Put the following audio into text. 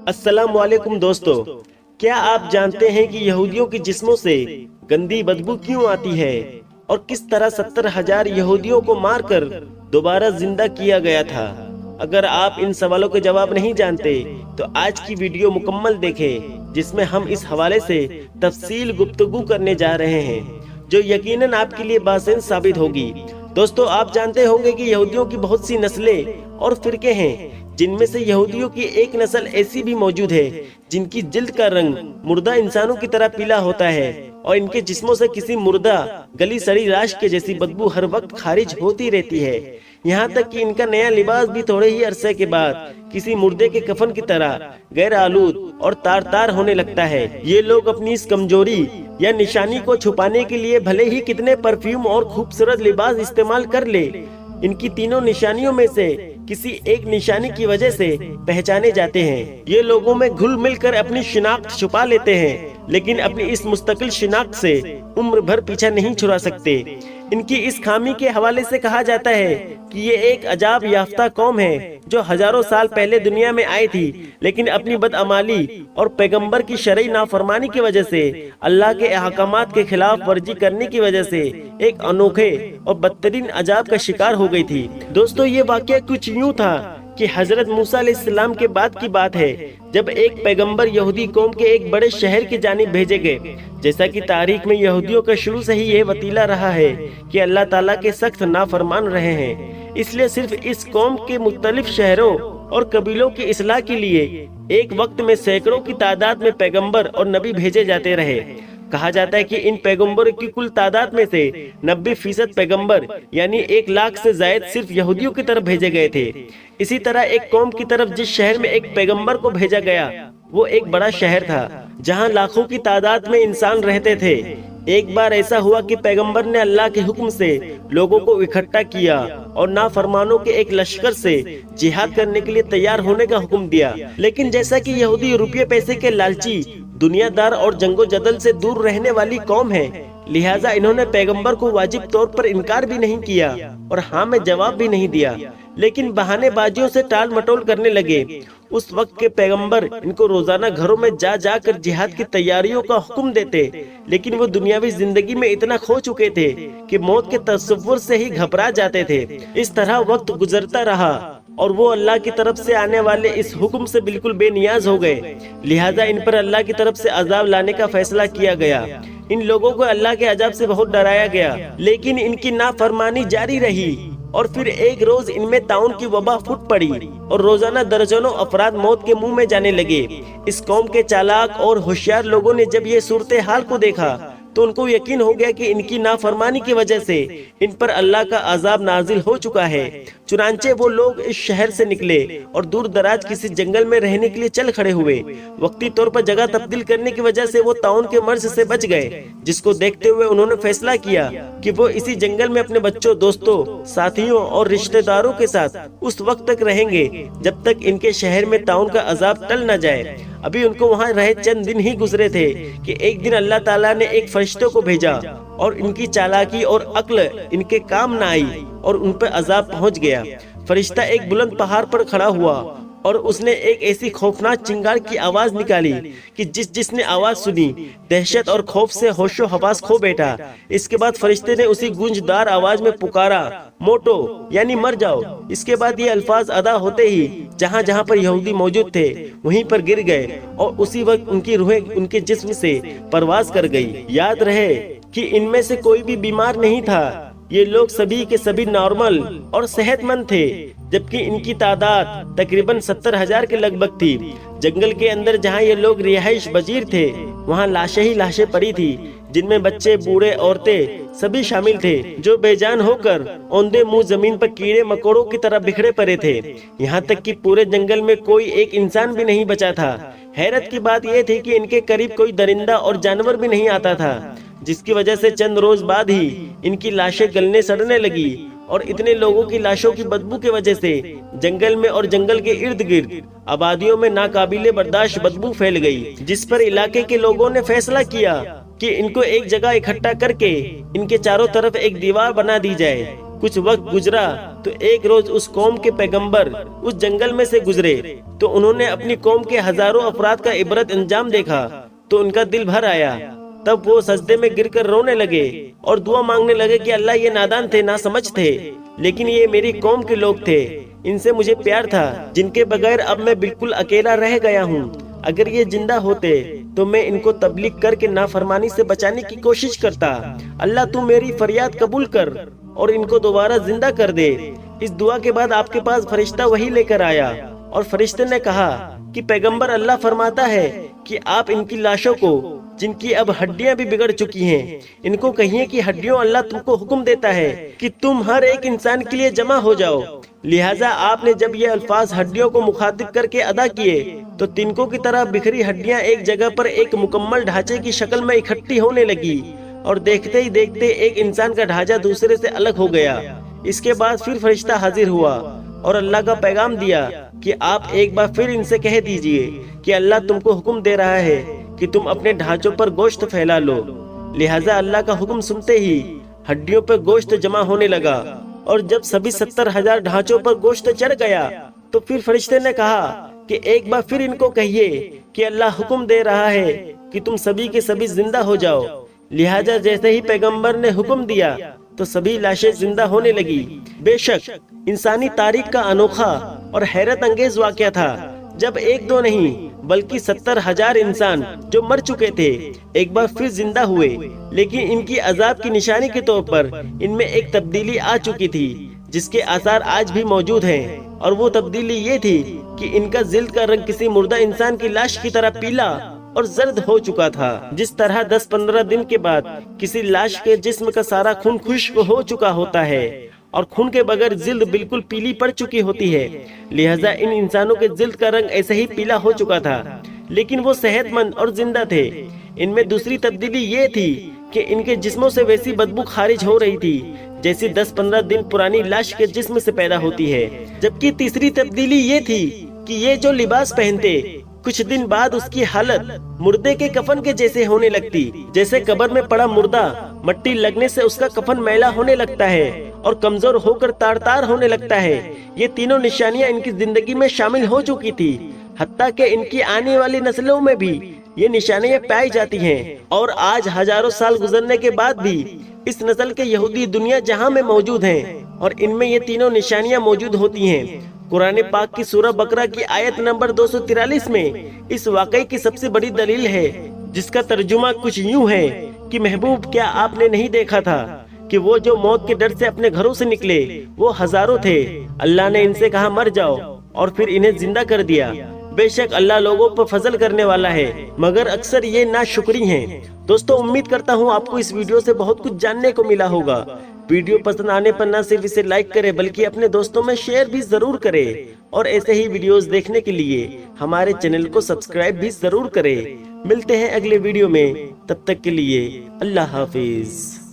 अस्सलाम वालेकुम दोस्तों, क्या आप जानते हैं कि यहूदियों के जिस्मों से गंदी बदबू क्यों आती है और किस तरह 70,000 यहूदियों को मारकर दोबारा जिंदा किया गया था? अगर आप इन सवालों के जवाब नहीं जानते तो आज की वीडियो मुकम्मल देखें, जिसमें हम इस हवाले से तफसील गुफ्तगू करने जा रहे हैं जो यकीनन आपके लिए बासेंस साबित होगी। दोस्तों, आप जानते होंगे कि यहूदियों की बहुत सी नस्लें और फिरके हैं, जिनमें से यहूदियों की एक नस्ल ऐसी भी मौजूद है जिनकी जिल्द का रंग मुर्दा इंसानों की तरह पीला होता है और इनके जिस्मों से किसी मुर्दा गली सड़ी लाश के जैसी बदबू हर वक्त खारिज होती रहती है। यहाँ तक कि इनका नया लिबास भी थोड़े ही अरसे के बाद किसी मुर्दे के कफन की तरह गैर आलूद और तार तार होने लगता है। ये लोग अपनी इस कमजोरी या निशानी को छुपाने के लिए भले ही कितने परफ्यूम और खूबसूरत लिबास इस्तेमाल कर ले, इनकी तीनों निशानियों में से किसी एक निशानी की वजह से पहचाने जाते हैं। ये लोगों में घुल मिल कर अपनी शिनाख्त छुपा लेते हैं, लेकिन अपनी इस मुस्तकिल शिनाख्त से उम्र भर पीछा नहीं छुड़ा सकते। इनकी इस खामी के हवाले से कहा जाता है कि ये एक अजाब याफ्ता कौम है जो हजारों साल पहले दुनिया में आई थी, लेकिन अपनी बदअमाली और पैगंबर की शरई नाफरमानी की वजह से, अल्लाह के अहकामात के खिलाफ वर्जी करने की वजह से एक अनोखे और बदतरीन अजाब का शिकार हो गई थी। दोस्तों, ये वाकया कुछ यूं था कि हजरत मूसा अलैहिस्सलाम के बाद की बात है, जब एक पैगंबर यहूदी कौम के एक बड़े शहर की जानिब भेजे गए। जैसा कि तारीख में यहूदियों का शुरू से ही ये वतीला रहा है कि अल्लाह ताला के सख्त नाफरमान रहे हैं, इसलिए सिर्फ इस कौम के मुख्तलिफ शहरों और कबीलों की इस्लाह के लिए एक वक्त में सैकड़ों की तादाद में पैगंबर और नबी भेजे जाते रहे। कहा जाता है कि इन पैगंबरों की कुल तादाद में से 90% पैगंबर यानी 1 लाख से जायद सिर्फ यहूदियों की तरफ भेजे गए थे। इसी तरह एक कौम की तरफ जिस शहर में एक पैगंबर को भेजा गया वो एक बड़ा शहर था जहां लाखों की तादाद में इंसान रहते थे। एक बार ऐसा हुआ कि पैगंबर ने अल्लाह के हुक्म से लोगों को इकट्ठा किया और नाफरमानों के एक लश्कर से जिहाद करने के लिए तैयार होने का हुक्म दिया। लेकिन जैसा कि यहूदी रुपये पैसे के लालची, दुनियादार और जंगो जदल से दूर रहने वाली कौम है, लिहाजा इन्होंने पैगंबर को वाजिब तौर पर इनकार भी नहीं किया और हाँ में जवाब भी नहीं दिया, लेकिन बहानेबाजियों से टाल मटोल करने लगे। उस वक्त के पैगंबर इनको रोजाना घरों में जा जाकर जिहाद की तैयारियों का हुक्म देते, लेकिन वो दुनियावी जिंदगी में इतना खो चुके थे कि मौत के तस्वुर से ही घबरा जाते थे। इस तरह वक्त गुजरता रहा और वो अल्लाह की तरफ से आने वाले इस हुक्म से बिल्कुल बेनियाज हो गए। लिहाजा इन पर अल्लाह की तरफ से अजाब लाने का फैसला किया गया। इन लोगों को अल्लाह के अजाब से बहुत डराया गया, लेकिन इनकी नाफरमानी जारी रही और फिर एक रोज इनमें ताउन की वबा फूट पड़ी और रोजाना दर्जनों अफराद मौत के मुंह में जाने लगे। इस कौम के चालाक और होशियार लोगों ने जब ये सूरत हाल को देखा तो उनको यकीन हो गया कि इनकी नाफरमानी की वजह से इन पर अल्लाह का अजाब नाजिल हो चुका है। चुनांचे वो लोग इस शहर से निकले और दूर दराज किसी जंगल में रहने के लिए चल खड़े हुए। वक्ती तौर पर जगह तब्दील करने की वजह से वो ताउन के मर्ज से बच गए, जिसको देखते हुए उन्होंने फैसला किया कि वो इसी जंगल में अपने बच्चों, दोस्तों, साथियों और रिश्तेदारों के साथ उस वक्त तक रहेंगे जब तक इनके शहर में ताउन का अजाब टल न जाए। अभी उनको वहाँ रहे चंद दिन ही गुजरे थे कि एक दिन अल्लाह ताला ने एक फरिश्ते को भेजा और इनकी चालाकी और अक्ल इनके काम न आई और उन पर अजाब पहुँच गया। फरिश्ता एक बुलंद पहाड़ पर खड़ा हुआ और उसने एक ऐसी खौफनाक चिंगार की आवाज निकाली कि जिसने आवाज सुनी दहशत और खौफ से होशो हवास खो बैठा। इसके बाद फरिश्ते ने उसी गूंजदार आवाज में पुकारा, मोटो यानी मर जाओ। इसके बाद ये अल्फाज अदा होते ही जहाँ जहाँ पर यहूदी मौजूद थे वहीं पर गिर गए और उसी वक्त उनकी रूहें उनके जिस्म से परवाज कर गई। याद रहे कि इनमें से कोई भी बीमार नहीं था, ये लोग सभी के सभी नॉर्मल और सेहतमंद थे, जबकि इनकी तादाद तकरीबन 70,000 के लगभग थी। जंगल के अंदर जहाँ ये लोग रिहाइश बजीर थे वहाँ लाशें ही लाशें पड़ी थी, जिनमें बच्चे, बूढ़े, औरतें सभी शामिल थे, जो बेजान होकर औंधे मुंह जमीन पर कीड़े मकोड़ों की तरह बिखरे पड़े थे। यहाँ तक कि पूरे जंगल में कोई एक इंसान भी नहीं बचा था। हैरत की बात यह थी कि इनके करीब कोई दरिंदा और जानवर भी नहीं आता था, जिसकी वजह से चंद रोज बाद ही इनकी लाशें गलने सड़ने लगी और इतने लोगों की लाशों की बदबू की वजह से जंगल में और जंगल के इर्द गिर्द आबादियों में नाकाबिले बर्दाश्त बदबू फैल गई, जिस पर इलाके के लोगों ने फैसला किया कि इनको एक जगह इकट्ठा करके इनके चारों तरफ एक दीवार बना दी जाए। کچھ وقت گزرا تو ایک روز اس قوم کے پیغمبر اس جنگل میں سے گزرے تو انہوں نے اپنی قوم کے ہزاروں افراد کا عبرت انجام دیکھا تو ان کا دل بھر آیا۔ تب وہ سجدے میں گر کر رونے لگے اور دعا مانگنے لگے کہ اللہ یہ نادان تھے، ناسمجھ تھے، لیکن یہ میری قوم کے لوگ تھے، ان سے مجھے پیار تھا جن کے بغیر اب میں بالکل اکیلا رہ گیا ہوں۔ اگر یہ زندہ ہوتے تو میں ان کو تبلیغ کر کے نافرمانی سے بچانے کی کوشش کرتا۔ اللہ تو میری فریاد قبول کر اور ان کو دوبارہ زندہ کر دے۔ اس دعا کے بعد آپ کے پاس فرشتہ وحی لے کر آیا اور فرشتے نے کہا کہ پیغمبر اللہ فرماتا ہے کہ آپ ان کی لاشوں کو جن کی اب ہڈیاں بھی بگڑ چکی ہیں ان کو کہیے کہ ہڈیوں اللہ تم کو حکم دیتا ہے کہ تم ہر ایک انسان کے لیے جمع ہو جاؤ۔ لہٰذا آپ نے جب یہ الفاظ ہڈیوں کو مخاطب کر کے ادا کیے تو تنکوں کی طرح بکھری ہڈیاں ایک جگہ پر ایک مکمل ڈھانچے کی شکل میں اکٹھی ہونے لگی اور دیکھتے ہی دیکھتے ایک انسان کا ڈھانچہ دوسرے سے الگ ہو گیا۔ اس کے بعد پھر فرشتہ حاضر ہوا اور اللہ کا پیغام دیا کہ آپ ایک بار پھر ان سے کہہ دیجئے کہ اللہ تم کو حکم دے رہا ہے کہ تم اپنے ڈھانچوں پر گوشت پھیلا لو۔ لہٰذا اللہ کا حکم سنتے ہی ہڈیوں پر گوشت جمع ہونے لگا اور جب سبھی 70,000 ڈھانچوں پر گوشت چڑھ گیا تو پھر فرشتے نے کہا کہ ایک بار پھر ان کو کہیے کہ اللہ حکم دے رہا ہے کہ تم سبھی کے سبھی زندہ ہو جاؤ۔ لہٰذا جیسے ہی پیغمبر نے حکم دیا تو سبھی لاشیں زندہ ہونے لگی۔ بے شک انسانی تاریخ کا انوکھا اور حیرت انگیز واقعہ تھا جب ایک دو نہیں بلکہ 70,000 انسان جو مر چکے تھے ایک بار پھر زندہ ہوئے، لیکن ان کی عذاب کی نشانی کے طور پر ان میں ایک تبدیلی آ چکی تھی جس کے آثار آج بھی موجود ہیں، اور وہ تبدیلی یہ تھی کہ ان کا جلد کا رنگ کسی مردہ انسان کی لاش کی طرح پیلا اور زرد ہو چکا تھا۔ جس طرح 10-15 دن کے بعد کسی لاش کے جسم کا سارا خون خشک ہو چکا ہوتا ہے اور خون کے بغیر جلد بالکل پیلی پڑ چکی ہوتی ہے، لہٰذا ان انسانوں کے جلد کا رنگ ایسے ہی پیلا ہو چکا تھا، لیکن وہ صحت مند اور زندہ تھے۔ ان میں دوسری تبدیلی یہ تھی کہ ان کے جسموں سے ویسی بدبو خارج ہو رہی تھی جیسی 10-15 دن پرانی لاش کے جسم سے پیدا ہوتی ہے، جبکہ تیسری تبدیلی یہ تھی کہ یہ جو لباس پہنتے کچھ دن بعد اس کی حالت مردے کے کفن کے جیسے ہونے لگتی، جیسے قبر میں پڑا مردہ مٹی لگنے سے اس کا کفن میلا ہونے لگتا ہے اور کمزور ہو کر تار تار ہونے لگتا ہے۔ یہ تینوں نشانیاں ان کی زندگی میں شامل ہو چکی تھی، حتیٰ کہ ان کی آنے والی نسلوں میں بھی یہ نشانیاں پائی جاتی ہیں، اور آج ہزاروں سال گزرنے کے بعد بھی اس نسل کے یہودی دنیا جہاں میں موجود ہیں اور ان میں یہ تینوں نشانیاں موجود ہوتی ہیں۔ قرآن پاک کی سورہ بقرہ کی آیت نمبر 243 میں اس واقعے کی سب سے بڑی دلیل ہے، جس کا ترجمہ کچھ یوں ہے کہ محبوب کیا آپ نے نہیں دیکھا تھا کہ وہ جو موت کے ڈر سے اپنے گھروں سے نکلے وہ ہزاروں تھے، اللہ نے ان سے کہا مر جاؤ اور پھر انہیں زندہ کر دیا۔ بے شک اللہ لوگوں پر فضل کرنے والا ہے، مگر اکثر یہ ناشکری ہیں۔ دوستو امید کرتا ہوں آپ کو اس ویڈیو سے بہت کچھ جاننے کو ملا ہوگا۔ ویڈیو پسند آنے پر نہ صرف اسے لائک کرے بلکہ اپنے دوستوں میں شیئر بھی ضرور کرے، اور ایسے ہی ویڈیوز دیکھنے کے لیے ہمارے چینل کو سبسکرائب بھی ضرور کرے۔ ملتے ہیں اگلے ویڈیو میں، تب تک کے لیے اللہ حافظ۔